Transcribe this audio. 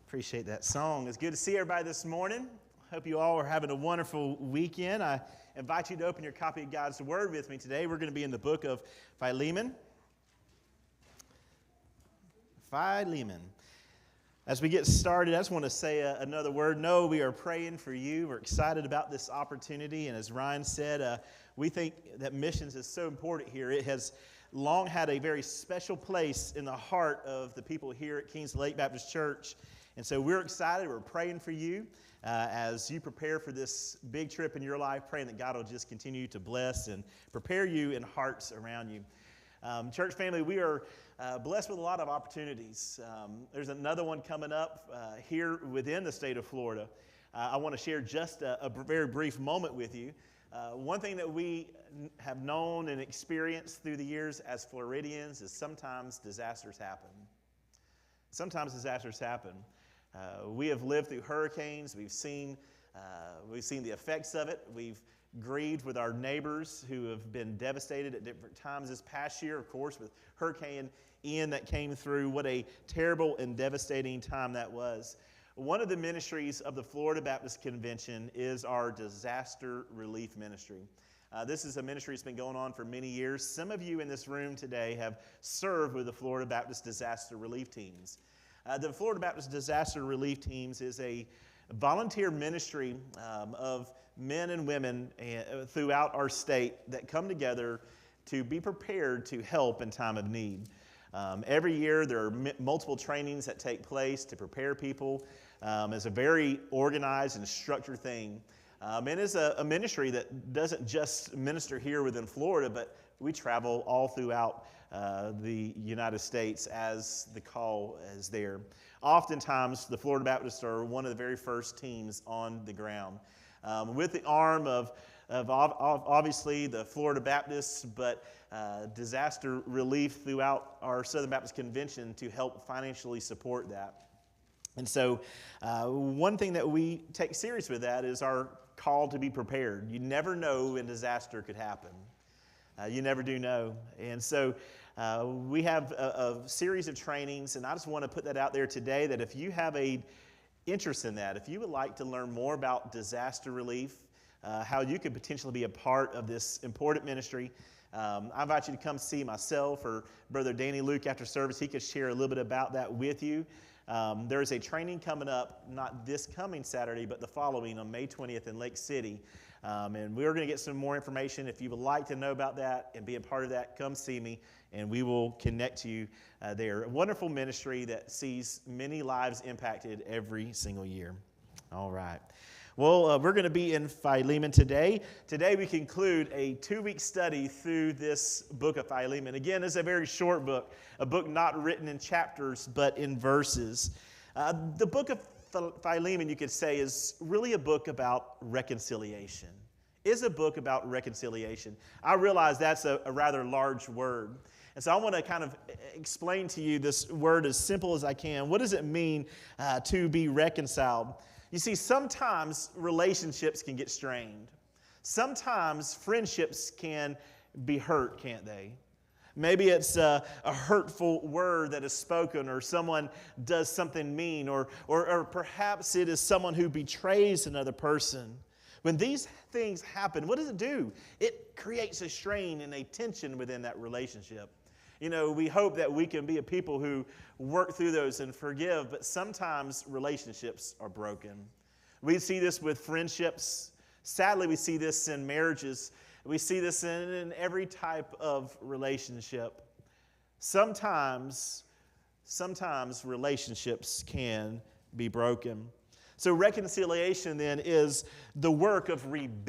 Appreciate that song. It's good to see everybody this morning. Hope you all are having a wonderful weekend. I invite you to open your copy of God's Word with me today. We're going to be in the book of Philemon. As we get started, I just want to say another word. No, we are praying for you. We're excited about this opportunity. And as Ryan said, we think that missions is so important here. It has long had a very special place in the heart of the people here at Kings Lake Baptist Church. And so we're excited. We're praying for you as you prepare for this big trip in your life, praying that God will just continue to bless and prepare you in hearts around you. Church family, we are blessed with a lot of opportunities. There's another one coming up here within the state of Florida. I want to share just a very brief moment with you. One thing that we have known and experienced through the years as Floridians is sometimes disasters happen. We have lived through hurricanes. We've seen the effects of it. We've grieved with our neighbors who have been devastated at different times this past year, of course, with Hurricane Ian that came through. What a terrible and devastating time that was. One of the ministries of the Florida Baptist Convention is our disaster relief ministry. This is a ministry that's been going on for many years. Some of you in this room today have served with the Florida Baptist Disaster Relief Teams. The Florida Baptist Disaster Relief Teams is a volunteer ministry of men and women throughout our state that come together to be prepared to help in time of need. Every year there are multiple trainings that take place to prepare people. It's a very organized and structured thing. And it's a ministry that doesn't just minister here within Florida, but we travel all throughout the United States as the call is there. Oftentimes, the Florida Baptists are one of the very first teams on the ground. With the arm of obviously the Florida Baptists, but disaster relief throughout our Southern Baptist Convention to help financially support that. And so one thing that we take serious with that is our call to be prepared. You never know when disaster could happen. You never do know. And so we have a series of trainings, and I just want to put that out there today that if you have an interest in that, if you would like to learn more about disaster relief, how you could potentially be a part of this important ministry, I invite you to come see myself or Brother Danny Luke after service. He could share a little bit about that with you. There is a training coming up, not this coming Saturday, but the following on May 20th in Lake City. And we're going to get some more information. If you would like to know about that and be a part of that, come see me, and we will connect you there. A wonderful ministry that sees many lives impacted every single year. All right. Well, we're going to be in Philemon today. Today we conclude a 2-week study through this book of Philemon. Again, it's a very short book, a book not written in chapters, but in verses. The book of Philemon, you could say, is really a book about reconciliation. Is a book about reconciliation. I realize that's a rather large word. And so I want to kind of explain to you this word as simple as I can. What does it mean to be reconciled? You see, sometimes relationships can get strained. Sometimes friendships can be hurt, can't they? Maybe it's a hurtful word that is spoken, or someone does something mean, or perhaps it is someone who betrays another person. When these things happen, what does it do? It creates a strain and a tension within that relationship. You know, we hope that we can be a people who work through those and forgive, but sometimes relationships are broken. We see this with friendships. Sadly, we see this in marriages. We see this in every type of relationship. Sometimes relationships can be broken. So reconciliation then is the work of rebuilding.